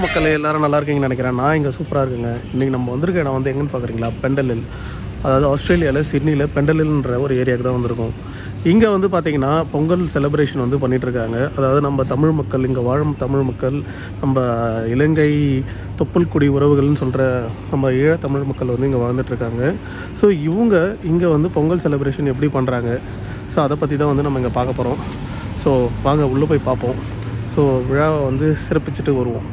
மக்களே எல்லாரும் நல்லா இருக்கீங்கன்னு நினைக்கிறேன். நான் இங்கே சூப்பராக இருக்குங்க. இன்றைக்கி நம்ம வந்திருக்க இடம் வந்து எங்கன்னு பார்க்குறீங்களா? பெண்டல் ஹில். அதாவது ஆஸ்திரேலியாவில் சிட்னியில் பெண்டல் ஹில்ன்ற ஒரு ஏரியாவுக்கு தான் வந்திருக்கோம். இங்கே வந்து பார்த்திங்கன்னா பொங்கல் செலிப்ரேஷன் வந்து பண்ணிகிட்ருக்காங்க. அதாவது நம்ம தமிழ் மக்கள், இங்கே வாழும் தமிழ் மக்கள், நம்ம இலங்கை தொப்புள்குடி உறவுகள்னு சொல்கிற நம்ம ஈழத்தமிழ் மக்கள் வந்து இங்கே வாழ்ந்துட்டுருக்காங்க. ஸோ இவங்க இங்கே வந்து பொங்கல் செலிப்ரேஷன் எப்படி பண்ணுறாங்க, ஸோ அதை பற்றி தான் வந்து நம்ம இங்கே பார்க்க போகிறோம். ஸோ வாங்க உள்ளே போய் பார்ப்போம். ஸோ விழாவை வந்து சிறப்பிச்சுட்டு வருவோம்.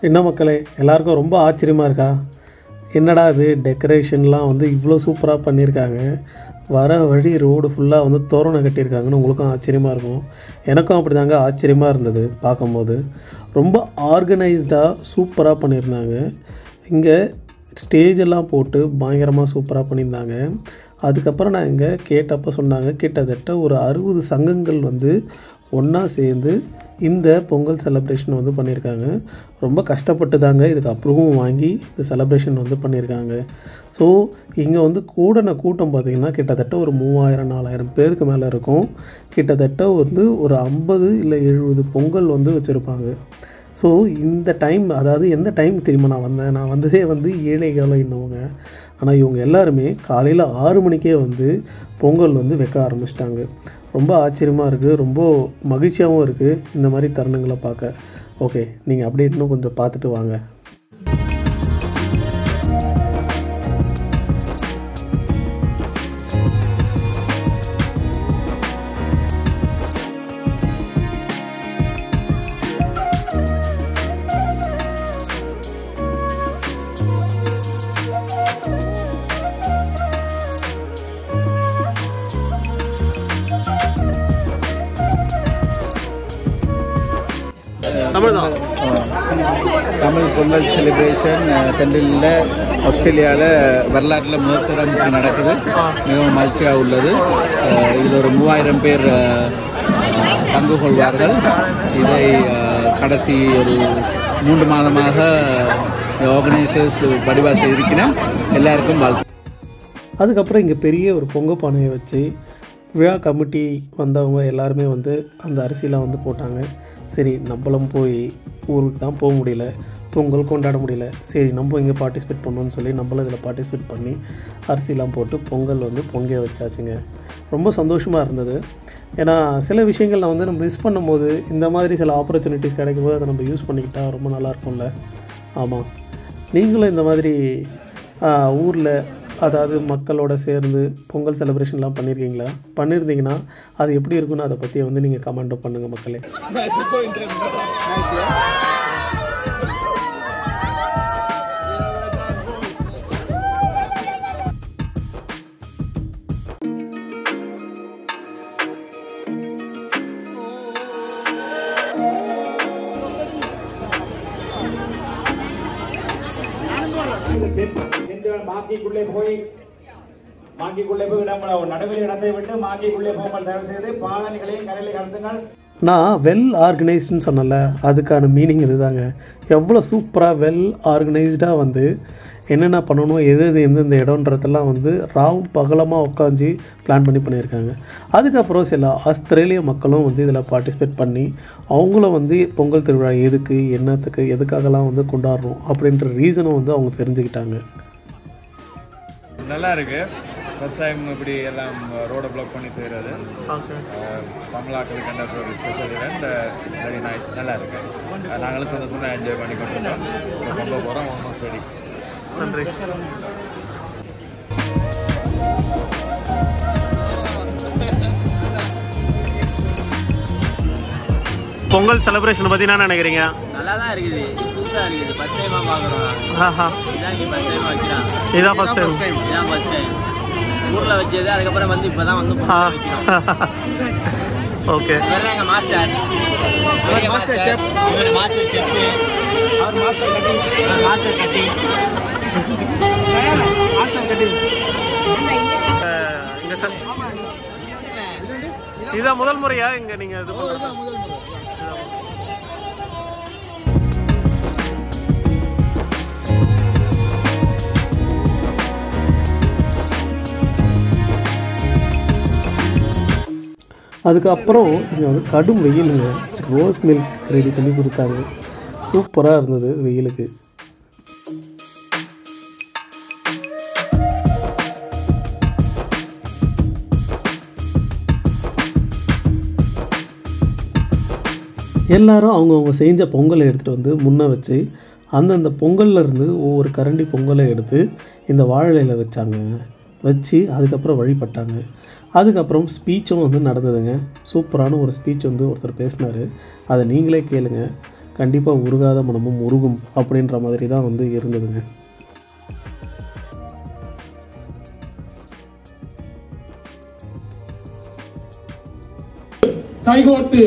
என்ன மக்களே, எல்லாருக்கும் ரொம்ப ஆச்சரியமாக இருக்கா? என்னடா இது டெக்கரேஷன்லாம் வந்து இவ்வளோ சூப்பராக பண்ணியிருக்காங்க, வர வழி ரோடு ஃபுல்லாக வந்து தோரணம் கட்டியிருக்காங்கன்னு உங்களுக்கும் ஆச்சரியமாக இருக்கும். எனக்கும் அப்படி தாங்க ஆச்சரியமாக இருந்தது பார்க்கும்போது. ரொம்ப ஆர்கனைஸ்டாக சூப்பராக பண்ணியிருந்தாங்க. இங்கே ஸ்டேஜெல்லாம் போட்டு பயங்கரமாக சூப்பராக பண்ணியிருந்தாங்க. அதுக்கப்புறம் நான் இங்கே கேட்டப்போ சொன்னாங்க, கிட்டத்தட்ட ஒரு 60 சங்கங்கள் வந்து ஒன்றா சேர்ந்து இந்த பொங்கல் செலிப்ரேஷன் வந்து பண்ணியிருக்காங்க. ரொம்ப கஷ்டப்பட்டு தாங்க இதுக்கு அப்ரூவும் வாங்கி இந்த செலிப்ரேஷன் வந்து பண்ணியிருக்காங்க. ஸோ இங்கே வந்து கூட்டம் பார்த்திங்கன்னா கிட்டத்தட்ட ஒரு 3000-4000 பேருக்கு மேலே இருக்கும். கிட்டத்தட்ட வந்து ஒரு 50 இல்லை 70 பொங்கல் வந்து வச்சுருப்பாங்க. ஸோ இந்த டைம், அதாவது எந்த டைம் தெரியுமா நான் வந்ததே வந்து 7 காலம் இன்னவங்க. ஆனால் இவங்க எல்லாருமே காலையில் 6 மணிக்கே வந்து பொங்கல் வந்து வைக்க ஆரம்பிச்சிட்டாங்க. ரொம்ப ஆச்சரியமாக இருக்குது, ரொம்ப மகிழ்ச்சியாகவும் இருக்குது இந்த மாதிரி தருணங்களை பார்க்க. ஓகே, நீங்கள் அப்படியே இன்னும் கொஞ்சம் பார்த்துட்டு வாங்க. தமிழ் பொங்கல் செலிப்ரேஷன் பெண்டலில் ஆஸ்திரேலியாவில் வரலாற்றில் முதற்தரம் நடக்குது. மிகவும் மகிழ்ச்சியாக உள்ளது. இதில் ஒரு 3000 பேர் பங்கு கொள்வார்கள். இதை கடைசி ஒரு 3 மாதமாக ஆர்கனைசர்ஸ் வடிவாக செய்திருக்கிறேன். எல்லாருக்கும் வாழ்த்து. அதுக்கப்புறம் இங்கே பெரிய ஒரு பொங்கல் பானையை வச்சு விழா கமிட்டி வந்தவங்க எல்லாருமே வந்து அந்த அரிசிலாம் வந்து போட்டாங்க. சரி, நம்மளும் போய் ஊருக்கு தான் போக முடியல, பொங்கல் கொண்டாட முடியல, சரி நம்ம இங்கே பார்ட்டிசிபேட் பண்ணோன்னு சொல்லி நம்மளும் இதில் பார்ட்டிசிபேட் பண்ணி அரிசிலாம் போட்டு பொங்கல் வந்து பொங்க வச்சாச்சுங்க. ரொம்ப சந்தோஷமாக இருந்தது. ஏன்னா சில விஷயங்கள் வந்து நம்ம மிஸ் பண்ணும்போது இந்த மாதிரி சில ஆப்பர்ச்சுனிட்டிஸ் கிடைக்கும்போது அதை நம்ம யூஸ் பண்ணிக்கிட்டால் ரொம்ப நல்லாயிருக்கும்ல. ஆமாம், நீங்களும் இந்த மாதிரி ஊரில், அதாவது மக்களோட சேர்ந்து பொங்கல் செலிப்ரேஷன்லாம் பண்ணியிருக்கீங்களா? பண்ணியிருந்தீங்கன்னா அது எப்படி இருக்குன்னு அதை பற்றி வந்து நீங்கள் கமெண்ட்டும் பண்ணுங்கள் மக்களே. மாங்கிக்குள்ளே போய் நடுவில் இடத்தை விட்டு மாங்கிக்குள்ளே போங்கள். தயவு செய்து பாதணிகளையும் கரையில் கடத்துங்கள். நான் வெல் ஆர்கனைஸ்டுன்னு சொன்னல, அதுக்கான மீனிங் இதுதாங்க. எவ்வளோ சூப்பராக வெல் ஆர்கனைஸ்டாக வந்து என்னென்ன பண்ணணும், எந்தெந்த இடம்ன்றதெல்லாம் வந்து ராவும் பகலமாக உட்காந்து பிளான் பண்ணியிருக்காங்க. அதுக்கப்புறம் சில ஆஸ்திரேலிய மக்களும் வந்து இதில் பார்ட்டிசிபேட் பண்ணி அவங்களும் வந்து பொங்கல் திருவிழா எதுக்கு, என்னத்துக்கு, எதுக்காகலாம் வந்து கொண்டாடுறோம் அப்படின்ற ரீசனும் வந்து அவங்க தெரிஞ்சுக்கிட்டாங்க. நல்லா இருக்கு. ஃபர்ஸ்ட் டைம் இப்படி எல்லாம் ரோடை பிளாக் பண்ணி செய்கிறது தமிழாக்களுக்கு கண்ட ஒரு ஸ்பெஷல் இவெண்ட். வெரி நைஸ், நல்லா இருக்கு. நாங்களும் சந்தோஷமாக என்ஜாய் பண்ணி கொண்டிருக்கோம். ரொம்ப போகிறோம். Almost ready. நன்றி. பொங்கல் செலிப்ரேஷன் பற்றி என்ன நினைக்கிறீங்க? நல்லா தான் இருக்குது, புதுசாக இருக்குது. ஃபர்ஸ்ட் டைமாக பார்க்குறோம். இதான் ஃபர்ஸ்ட் டைம். ஊரில் வச்சது. அதுக்கப்புறம் வந்து இப்போ தான் வந்து ஓகே. இவர் எங்கள் master. Master chef. Master chef. அவர் master cutting. Master cutting. Master cutting. இங்கே சார் இதுதான் முதல் முறையா இங்கே நீங்கள் இது பண்ணுறது? அதுக்கப்புறம் இங்கே வந்து கடும் வெயிலுங்க. ரோஸ் மில்க் ரெடி பண்ணி கொடுத்தாங்க. சூப்பராக இருந்தது வெயிலுக்கு. எல்லாரும் அவங்கவுங்க செஞ்ச பொங்கலை எடுத்துகிட்டு வந்து முன்னே வச்சு அந்தந்த பொங்கலில் இருந்து ஒவ்வொரு கரண்டி பொங்கலை எடுத்து இந்த வாழையில வச்சாங்க. வச்சு அதுக்கப்புறம் வழிபட்டாங்க. அதுக்கப்புறம் ஸ்பீச்சும் வந்து நடந்ததுங்க. சூப்பரான ஒரு ஸ்பீச் வந்து ஒருத்தர் பேசினார். அதை நீங்களே கேளுங்க. கண்டிப்பாக உருகாத மனமும் உருகும் அப்படின்ற மாதிரி தான் வந்து இருந்ததுங்க. கைகோர்த்து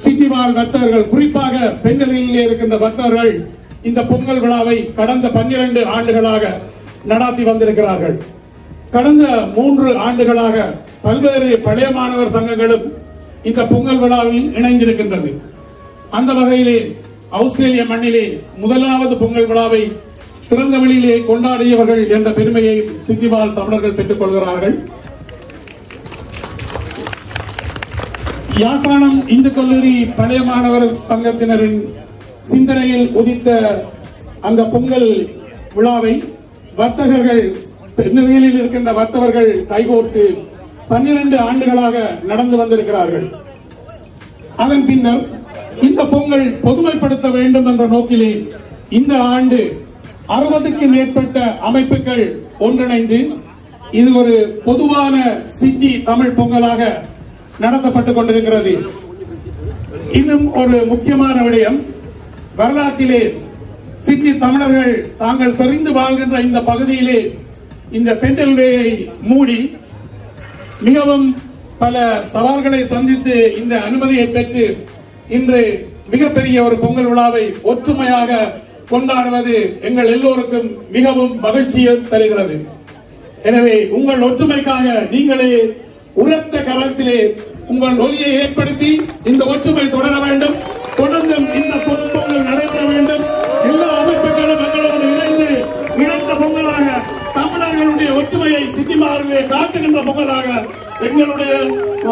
சிட்டி வாழ் வர்த்தகர்கள், குறிப்பாக பெண்களிலே இருக்கின்ற வர்த்தகர்கள் இந்த பொங்கல் விழாவை கடந்த 12 ஆண்டுகளாக நடாத்தி வந்திருக்கிறார்கள். கடந்த 3 ஆண்டுகளாக பல்வேறு பழைய மாணவர் சங்கங்களும் இந்த பொங்கல் விழாவில் இணைந்திருக்கின்றது. அந்த வகையிலே ஆஸ்திரேலிய மண்ணிலே முதலாவது பொங்கல் விழாவை திறந்த வெளியிலே கொண்டாடியவர்கள் என்ற பெருமையை சித்திவாழ் தமிழர்கள் பெற்றுக் கொள்கிறார்கள். யாழ்ப்பாணம் இந்து கல்லூரி பழைய மாணவர் சங்கத்தினரின் சிந்தனையில் உதித்த அந்த பொங்கல் விழாவை வர்த்தகர்கள், பெருநிலையில் இருக்கின்ற வர்த்தகர்கள் கைகோர்த்து 12 ஆண்டுகளாக நடந்து வந்திருக்கிறார்கள். அதன் பின்னர் இந்த பொங்கல் பொதுமைப்படுத்த வேண்டும் என்ற நோக்கிலே இந்த ஆண்டு 60க்கும் மேற்பட்ட அமைப்புகள் ஒன்றிணைந்து இது ஒரு பொதுவான சிட்டி தமிழ் பொங்கலாக நடத்தப்பட்டுக் கொண்டிருக்கிறது. இன்னும் ஒரு முக்கியமான விடயம், வரலாற்றிலே சிட்டி தமிழர்கள் தாங்கள் செறிந்து வாழ்கின்ற இந்த பகுதியிலே இந்த பெண்டல்வேயை மூடி மிகவும் பல சவால்களை சந்தித்து இந்த அனுமதியை பெற்று இன்று மிகப்பெரிய ஒரு பொங்கல் விழாவை ஒற்றுமையாக கொண்டாடுவது எங்கள் எல்லோருக்கும் மிகவும் மகிழ்ச்சியை தருகிறது. எனவே உங்கள் ஒற்றுமைக்காக நீங்களே உரத்த கரத்திலே உங்கள் ஒலியை ஏற்படுத்தி இந்த ஒற்றுமை தொடர வேண்டும். தொடர்ந்து இந்த பொங்கல் நடைபெற வேண்டும். எல்லா அமைப்புகளும் எங்களோடு இணைந்து இணைந்த பொங்கலாக தமிழர்களுடைய ஒற்றுமையை சித்திமாரிலே காட்டுகின்ற பொங்கலாக எங்களுடைய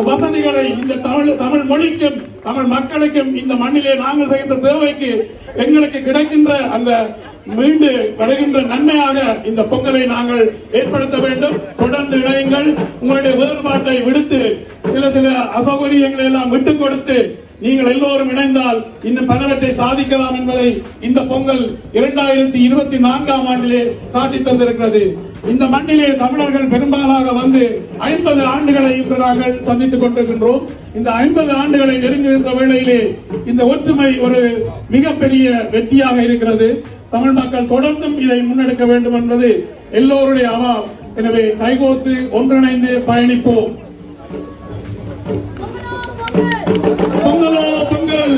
வசதிகளை இந்த தமிழ் மொழிக்கும் தமிழ் மக்களுக்கும் இந்த மண்ணிலே நாங்கள் செய்கின்ற தேவைக்கு எங்களுக்கு கிடைக்கின்ற அந்த மீண்டு வருகின்ற நன்மையாக இந்த பொங்கலை நாங்கள் ஏற்படுத்த வேண்டும். தொடர்ந்து இணையுங்கள். உங்களுடைய வேறுபாட்டை விடுத்து சில அசௌகரியங்களை எல்லாம் விட்டுக் கொடுத்து நீங்கள் எல்லோரும் இணைந்தால் இன்னும் பலவற்றை சாதிக்கலாம் என்பதை இந்த பொங்கல் 2024ஆம் ஆண்டிலே காட்டி தந்திருக்கிறது. இந்த மண்ணிலே தமிழர்கள் பெரும்பாலாக வந்து 50 ஆண்டுகளை இன்று நாங்கள் சந்தித்துக் கொண்டிருக்கின்றோம். இந்த 50 ஆண்டுகளை நெருங்குகின்ற வேளையிலே இந்த ஒற்றுமை ஒரு மிகப்பெரிய வெற்றியாக இருக்கிறது. தமிழ் மக்கள் தொடர்ந்தும் இதை முன்னெடுக்க வேண்டும் என்பது எல்லோருடைய அவா. எனவே கைகோத்து ஒன்றிணைந்து பயணிப்போம். பொங்கலோ Pongal.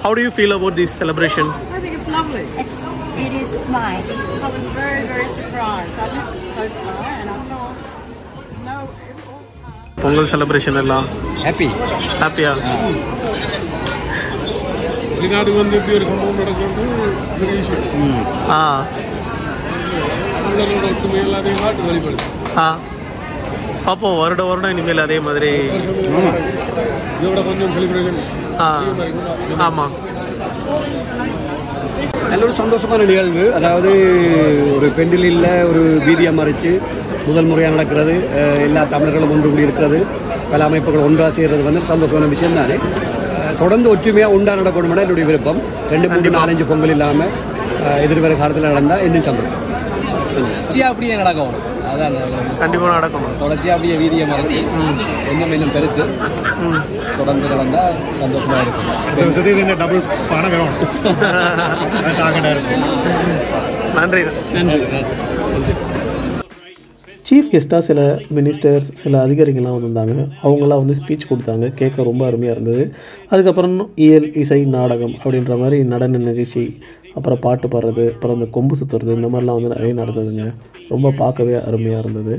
How do you feel about this celebration? I think it's lovely. It is nice. I was very, very surprised. I lived close by and I saw Pongal celebration எல்லாம் ஹாப்பியா? வெளிநாட்டுக்கு வந்து இப்படி ஒரு சம்பவம் நடக்கிறது பெரிய விஷயம். தமிழர்களோட ஒற்றுமை எல்லாத்தையும் காட்டு வழிபடுது. பார்ப்போம் வருடம் இனிமேல் அதே மாதிரி இதோட கொஞ்சம் செலிப்ரேஷன். ஆமாம், நல்ல ஒரு சந்தோஷமான நிகழ்வு. அதாவது ஒரு பெண்டிலில் ஒரு வீதியை மறைச்சு முதல் முறையாக நடக்கிறது. எல்லா தமிழர்களும் ஒன்று கூடி இருக்கிறது, பல அமைப்புகள் ஒன்றாக செய்கிறது வந்து சந்தோஷமான விஷயம் தானே. தொடர்ந்து ஒற்றுமையாக உண்டா நடக்கணும்னா என்னுடைய விருப்பம். 2, 3, 4, 5 பொங்கல் இல்லாமல் எதிர்வர காலத்தில் நடந்தால் இன்னும் சந்தோஷம். அப்படியே நடக்கும். அதான் கண்டிப்பாக நடக்கணும். தொடர்ச்சி அப்படியே வீதியை மறைச்சி இன்னும் பெருத்து தொடர்ந்து நடந்தால் சந்தோஷமாக இருக்கும். டபுள் பணம் வரும். நன்றி. சீஃப் கெஸ்ட்டாக சில மினிஸ்டர்ஸ், சில அதிகாரிகள்லாம் வந்திருந்தாங்க. அவங்களாம் வந்து ஸ்பீச் கொடுத்தாங்க. கேட்க ரொம்ப அருமையாக இருந்தது. அதுக்கப்புறம் இயல், இசை, நாடகம் அப்படின்ற மாதிரி நடன நிகழ்ச்சி, அப்புறம் பாட்டு பாடுறது, அப்புறம் இந்த கொம்பு சுற்றுறது, இந்த மாதிரிலாம் வந்து நிறைய நடந்ததுங்க. ரொம்ப பார்க்கவே அருமையாக இருந்தது.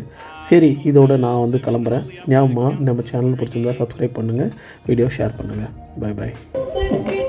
சரி, இதோட நான் வந்து கிளம்புறேன். ஞாபகமாக நம்ம சேனல் பிடிச்சிருந்தா சப்ஸ்கிரைப் பண்ணுங்கள், வீடியோ ஷேர் பண்ணுங்கள். Bye bye.